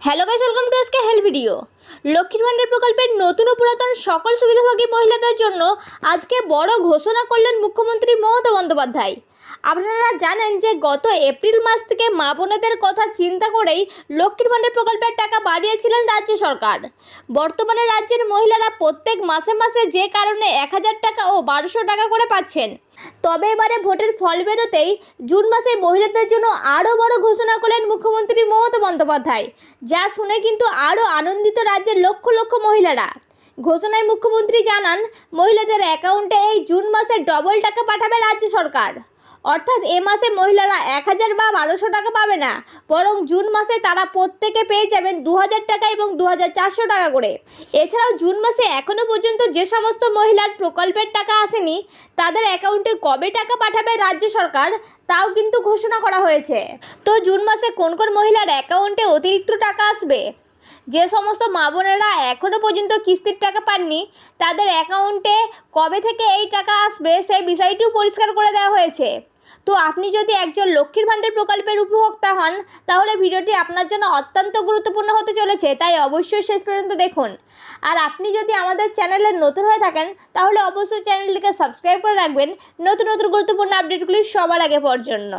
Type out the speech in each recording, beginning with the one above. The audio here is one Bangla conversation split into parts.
হ্যালো গাইস, ওয়েলকাম টু আজকে হেল্প ভিডিও। লক্ষ্মীর ভান্ডার প্রকল্পের নতুন ও পুরাতন সকল সুবিধাভোগী মহিলাদের জন্য আজকে বড় ঘোষণা করলেন মুখ্যমন্ত্রী মমতা বন্দ্যোপাধ্যায়। আপনারা জানেন যে গত এপ্রিল মাস থেকে মা বোনেদের কথা চিন্তা করেই লক্ষ্মীর ভান্ডার প্রকল্পের টাকা বাড়িয়েছিলেন রাজ্য সরকার। বর্তমানে রাজ্যের মহিলারা প্রত্যেক মাসে মাসে যে কারণে 1000 টাকা ও 1200 টাকা করে পাচ্ছেন। তবে এবারে ভোটের ফল বেরোতেই জুন মাসে মহিলাদের জন্য আরও বড় ঘোষণা করলেন মুখ্যমন্ত্রী মমতা বন্দ্যোপাধ্যায়, যা শুনে কিন্তু আরও আনন্দিত রাজ্যের লক্ষ লক্ষ মহিলারা। ঘোষণায় মুখ্যমন্ত্রী জানান, মহিলাদের অ্যাকাউন্টে এই জুন মাসে ডবল টাকা পাঠাবে রাজ্য সরকার। অর্থাৎ এ মাসে মহিলারা 1000 বা 1200 টাকা পাবে না, বরং জুন মাসে তারা প্রত্যেকে পেয়ে যাবেন 2000 টাকা এবং 2400 টাকা করে। এছাড়াও জুন মাসে এখনও পর্যন্ত যে সমস্ত মহিলার প্রকল্পের টাকা আসেনি, তাদের অ্যাকাউন্টে কবে টাকা পাঠাবে রাজ্য সরকার তাও কিন্তু ঘোষণা করা হয়েছে। তো জুন মাসে কোন কোন মহিলার অ্যাকাউন্টে অতিরিক্ত টাকা আসবে? যে সমস্ত মা বোনেরা এখনও পর্যন্ত কিস্তির টাকা পাননি, তাদের অ্যাকাউন্টে কবে থেকে এই টাকা আসবে সেই বিষয়টিও পরিষ্কার করে দেওয়া হয়েছে। তো আপনি যদি একজন লক্ষ্মীর ভান্ডার প্রকল্পের উপভোক্তা হন, তাহলে ভিডিওটি আপনার জন্য অত্যন্ত গুরুত্বপূর্ণ হতে চলেছে, তাই অবশ্যই শেষ পর্যন্ত দেখুন। আর আপনি যদি আমাদের চ্যানেলে নতুন হয়ে থাকেন, তাহলে অবশ্যই চ্যানেলটিকে সাবস্ক্রাইব করে রাখবেন নতুন নতুন গুরুত্বপূর্ণ আপডেটগুলি সবার আগে পাওয়ার জন্য।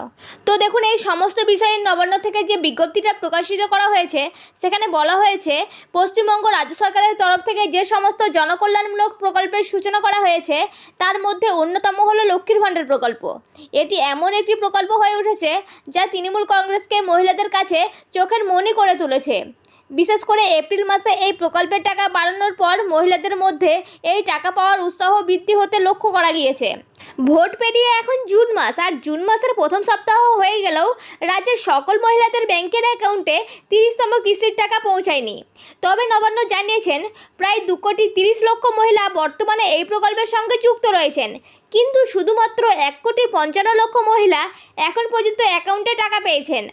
তো দেখুন, এই সমস্ত বিষয়ে নবান্ন থেকে যে বিজ্ঞপ্তিটা প্রকাশিত করা হয়েছে, সেখানে বলা হয়েছে পশ্চিমবঙ্গ রাজ্য সরকারের তরফ থেকে যে সমস্ত জনকল্যাণমূলক প্রকল্পের সূচনা করা হয়েছে, তার মধ্যে অন্যতম হলো লক্ষ্মীর ভান্ডার প্রকল্প। এটি এমন একটি প্রকল্প হয়ে উঠেছে যা তৃণমূল কংগ্রেসকে মহিলাদের কাছে চোখের মণি করে তুলেছে। বিশেষ করে এপ্রিল মাসে এই প্রকল্পের টাকা বাড়ানোর পর মহিলাদের মধ্যে এই টাকা পাওয়ার উৎসাহ বৃদ্ধি হতে লক্ষ্য করা গিয়েছে। ভোট পেরিয়ে এখন জুন মাস, আর জুন মাসের প্রথম সপ্তাহ হয়ে গেলেও রাজ্যের সকল মহিলাদের ব্যাংকের অ্যাকাউন্টে 30তম কিস্তির টাকা পৌঁছায়নি। তবে নবান্ন জানিয়েছেন, প্রায় 2,30,00,000 মহিলা বর্তমানে এই প্রকল্পের সঙ্গে যুক্ত রয়েছেন, কিন্তু শুধুমাত্র 1,55,00,000 মহিলা এখন পর্যন্ত অ্যাকাউন্টে টাকা পেয়েছেন।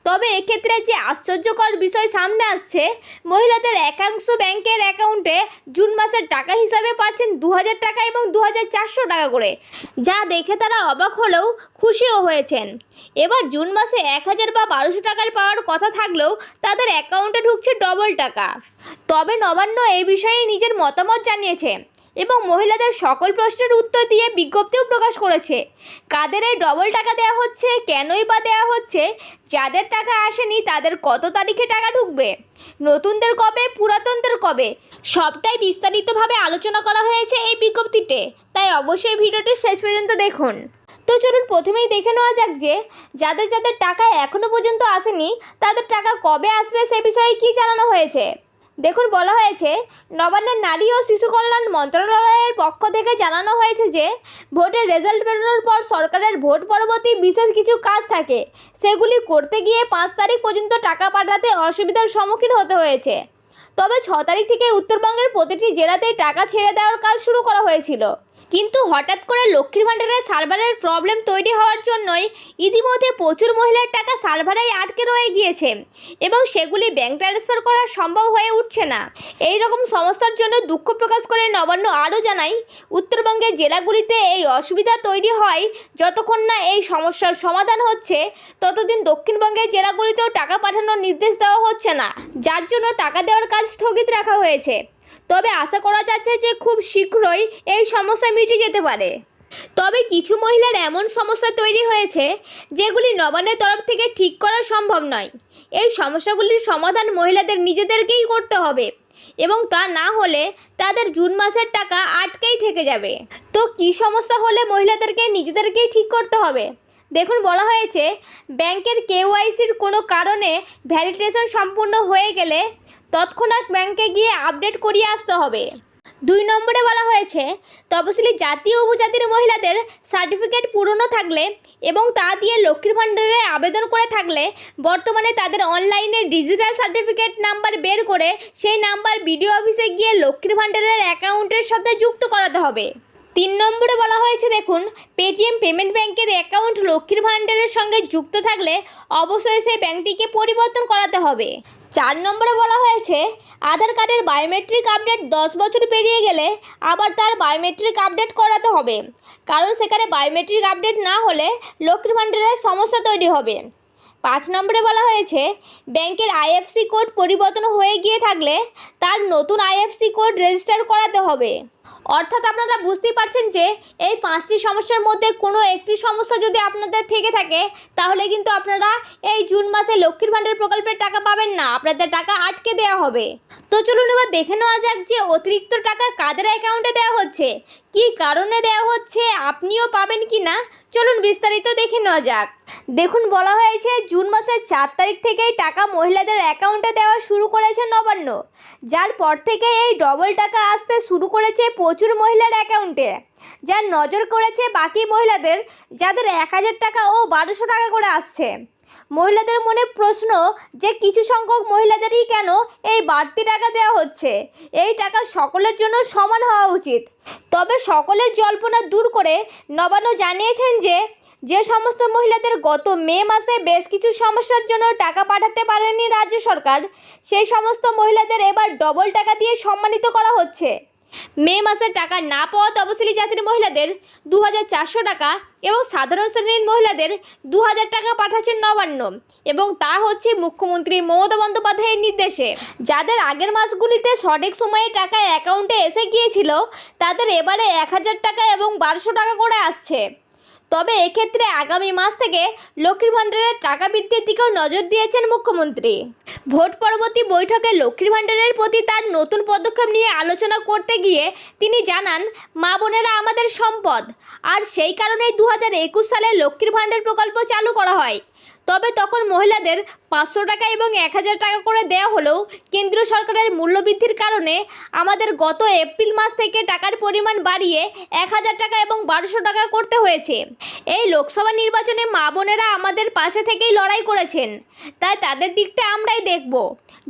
তবে এক্ষেত্রে যে আশ্চর্যকর বিষয় সামনে আসছে, মহিলাদের একাংশ ব্যাংকের অ্যাকাউন্টে জুন মাসের টাকা হিসাবে পাচ্ছেন 2000 টাকা এবং 2400 টাকা করে, যা দেখে তারা অবাক হলেও খুশিও হয়েছেন। এবার জুন মাসে 1000 বা 1200 টাকার পাওয়ার কথা থাকলেও তাদের অ্যাকাউন্টে ঢুকছে ডবল টাকা। তবে নবান্ন এই বিষয়ে নিজের মতামত জানিয়েছে এবং মহিলাদের সকল প্রশ্নের উত্তর দিয়ে বিজ্ঞপ্তিও প্রকাশ করেছে। কাদের এই ডবল টাকা দেওয়া হচ্ছে, কেনই বা দেওয়া হচ্ছে, যাদের টাকা আসেনি তাদের কত তারিখে টাকা ঢুকবে, নতুনদের কবে, পুরাতনদের কবে, সবটাই বিস্তারিতভাবে আলোচনা করা হয়েছে এই বিজ্ঞপ্তিতে, তাই অবশ্যই ভিডিওটি শেষ পর্যন্ত দেখুন। তো চলুন প্রথমেই দেখে নেওয়া যাক যে যাদের যাদের টাকা এখনও পর্যন্ত আসেনি, তাদের টাকা কবে আসবে সে বিষয়ে কী জানানো হয়েছে। দেখুন, বলা হয়েছে, নবান্নের নারী ও শিশু কল্যাণ মন্ত্রণালয়ের পক্ষ থেকে জানানো হয়েছে যে ভোটের রেজাল্ট বেরোনোর পর সরকারের ভোট পরবর্তী বিশেষ কিছু কাজ থাকে, সেগুলি করতে গিয়ে 5 তারিখ পর্যন্ত টাকা পাঠাতে অসুবিধার সম্মুখীন হতে হয়েছে। তবে 6 তারিখ থেকে উত্তরবঙ্গের প্রতিটি জেলাতেই টাকা ছেড়ে দেওয়ার কাজ শুরু করা হয়েছিল, কিন্তু হঠাৎ করে লক্ষ্মীর ভান্ডারের সার্ভারের প্রবলেম তৈরি হওয়ার জন্যই ইতিমধ্যে প্রচুর মহিলার টাকা সার্ভারেই আটকে রয়ে গিয়েছে এবং সেগুলি ব্যাংক ট্রান্সফার করা সম্ভব হয়ে উঠছে না। এই রকম সমস্যার জন্য দুঃখ প্রকাশ করে নবান্ন আরও জানায়, উত্তরবঙ্গের জেলাগুলিতে এই অসুবিধা তৈরি হয়, যতক্ষণ না এই সমস্যার সমাধান হচ্ছে ততদিন দক্ষিণবঙ্গের জেলাগুলিতেও টাকা পাঠানোর নির্দেশ দেওয়া হচ্ছে না, যার জন্য টাকা দেওয়ার কাজ স্থগিত রাখা হয়েছে। তবে আশা করা যাচ্ছে যে খুব শীঘ্রই এই সমস্যা মিটে যেতে পারে। তবে কিছু মহিলার এমন সমস্যা তৈরি হয়েছে যেগুলি নবান্নের তরফ থেকে ঠিক করা সম্ভব নয়। এই সমস্যাগুলির সমাধান মহিলাদের নিজেদেরকেই করতে হবে এবং তা না হলে তাদের জুন মাসের টাকা আটকেই থেকে যাবে। তো কী সমস্যা হলে মহিলাদেরকে নিজেদেরকেই ঠিক করতে হবে? দেখুন, বলা হয়েছে, ব্যাংকের কেওয়াইসির কোনো কারণে ভ্যালিডেশন সম্পূর্ণ হয়ে গেলে তৎক্ষণাৎ ব্যাংকে গিয়ে আপডেট করিয়ে আসতে হবে। 2 নম্বরে বলা হয়েছে, তপশিলি জাতি ও উপজাতির মহিলাদের সার্টিফিকেট পুরনো থাকলে এবং তা দিয়ে লক্ষ্মীর ভান্ডারে আবেদন করে থাকলে বর্তমানে তাদের অনলাইনে ডিজিটাল সার্টিফিকেট নাম্বার বের করে সেই নাম্বার বিডিও অফিসে গিয়ে লক্ষ্মীর ভান্ডারের অ্যাকাউন্টের সাথে যুক্ত করাতে হবে। 3 নম্বরে বলা হয়েছে, দেখুন, পেটিএম পেমেন্ট ব্যাংকের অ্যাকাউন্ট লক্ষ্মীর ভান্ডারের সঙ্গে যুক্ত থাকলে অবশ্যই সেই ব্যাংকটিকে পরিবর্তন করাতে হবে। 4 নম্বরে বলা হয়েছে, আধার কার্ডের বায়োমেট্রিক আপডেট 10 বছর পেরিয়ে গেলে আবার তার বায়োমেট্রিক আপডেট করাতে হবে, কারণ সেখানে বায়োমেট্রিক আপডেট না হলে লক্ষ্মীর ভান্ডারের সমস্যা তৈরি হবে। 5 নম্বরে বলা হয়েছে ব্যাংকের আইএফসি কোড পরিবর্তন হয়ে গিয়ে থাকলে তার নতুন আইএফসি কোড রেজিস্টার করাতে হবে। অর্থাৎ আপনারা বুঝতেই পারছেন যে এই 5টি সমস্যার মধ্যে কোনো একটি সমস্যা যদি আপনাদের থেকে থাকে তাহলে কিন্তু আপনারা এই জুন মাসে লক্ষ্মীর ভাণ্ডার প্রকল্পের টাকা পাবেন না, আপনাদের টাকা আটকে দেওয়া হবে। তো চলুন এবার দেখে নেওয়া যাক যে অতিরিক্ত টাকা কাদের অ্যাকাউন্টে দেওয়া হচ্ছে, কী কারণে দেওয়া হচ্ছে, আপনিও পাবেন কি না, চলুন বিস্তারিত দেখে নেওয়া যাক। দেখুন, বলা হয়েছে জুন মাসের 4 তারিখ থেকেই টাকা মহিলাদের অ্যাকাউন্টে দেওয়া শুরু করেছে নবান্ন, যার পর থেকে এই ডবল টাকা আসতে শুরু করেছে প্রচুর মহিলার অ্যাকাউন্টে, যার নজর করেছে বাকি মহিলাদের যাদের 1000 টাকা ও 1200 টাকা করে আসছে। মহিলাদের মনে প্রশ্ন যে কিছু সংখ্যক মহিলাদেরই কেন এই বাড়তি টাকা দেওয়া হচ্ছে, এই টাকা সকলের জন্য সমান হওয়া উচিত। তবে সকলের জল্পনা দূর করে নবান্ন জানিয়েছেন যে সমস্ত মহিলাদের গত মে মাসে বেশ কিছু সমস্যার জন্য টাকা পাঠাতে পারেনি রাজ্য সরকার, সেই সমস্ত মহিলাদের এবার ডবল টাকা দিয়ে সম্মানিত করা হচ্ছে। মে মাসে টাকা না পাওয়া তপশিলি জাতির মহিলাদের 2400 টাকা এবং সাধারণ শ্রেণীর মহিলাদের 2000 টাকা পাঠাচ্ছেন নবান্ন, এবং তা হচ্ছে মুখ্যমন্ত্রী মমতা বন্দ্যোপাধ্যায়ের নির্দেশে। যাদের আগের মাসগুলিতে সঠিক সময়ে টাকা অ্যাকাউন্টে এসে গিয়েছিল তাদের এবারে 1000 টাকা এবং 1200 টাকা করে আসছে। তবে এক্ষেত্রে আগামী মাস থেকে লক্ষ্মীর ভাণ্ডারের টাকা বৃদ্ধির দিকেও নজর দিয়েছেন মুখ্যমন্ত্রী। ভোট পরবর্তী বৈঠকে লক্ষ্মীর ভাণ্ডারের প্রতি তার নতুন পদক্ষেপ নিয়ে আলোচনা করতে গিয়ে তিনি জানান, মা বোনেরা আমাদের সম্পদ, আর সেই কারণেই 2021 সালে লক্ষ্মীর ভাণ্ডার প্রকল্প চালু করা হয়। তবে তখন মহিলাদের 500 টাকা এবং 1000 টাকা করে দেওয়া হলেও কেন্দ্রীয় সরকারের মূল্যবৃদ্ধির কারণে আমাদের গত এপ্রিল মাস থেকে টাকার পরিমাণ বাড়িয়ে 1000 টাকা এবং 1200 টাকা করতে হয়েছে। এই লোকসভা নির্বাচনে মা বোনেরা আমাদের পাশে থেকেই লড়াই করেছেন, তাই তাদের দিকটা আমরাই দেখব।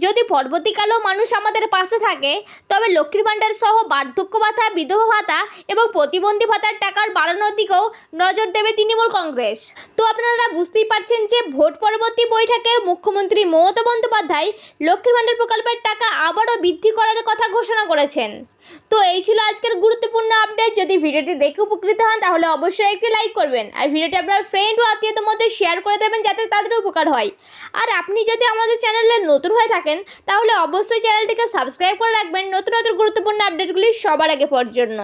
যদি পরবর্তীকালেও মানুষ আমাদের পাশে থাকে তবে লক্ষ্মীর ভাণ্ডার সহ বার্ধক্য ভাতা, বিধবা ভাতা এবং প্রতিবন্ধী ভাতার টাকার বাড়ানোর দিকেও নজর দেবে তৃণমূল কংগ্রেস। তো আপনারা বুঝতেই পারছেন যে ভোট পরবর্তী বৈঠকে মুখ্যমন্ত্রী মমতা বন্দ্যোপাধ্যায় লক্ষ্মীর ভাণ্ডার প্রকল্পের টাকা আবারও বৃদ্ধি করার কথা ঘোষণা করেছেন। তো এই ছিল আজকের গুরুত্বপূর্ণ আপডেট। যদি ভিডিওটি দেখে উপকৃত হন তাহলে অবশ্যই একটি লাইক করবেন, আর ভিডিওটি আপনার ফ্রেন্ড ও আত্মীয়দের মধ্যে শেয়ার করে দেবেন যাতে তাদের উপকার হয়। আর আপনি যদি আমাদের চ্যানেলে নতুন হয়ে থাকেন তাহলে অবশ্যই চ্যানেলটিকে সাবস্ক্রাইব করে রাখবেন নতুন নতুন গুরুত্বপূর্ণ আপডেটগুলি সবার আগে পাওয়ার জন্য।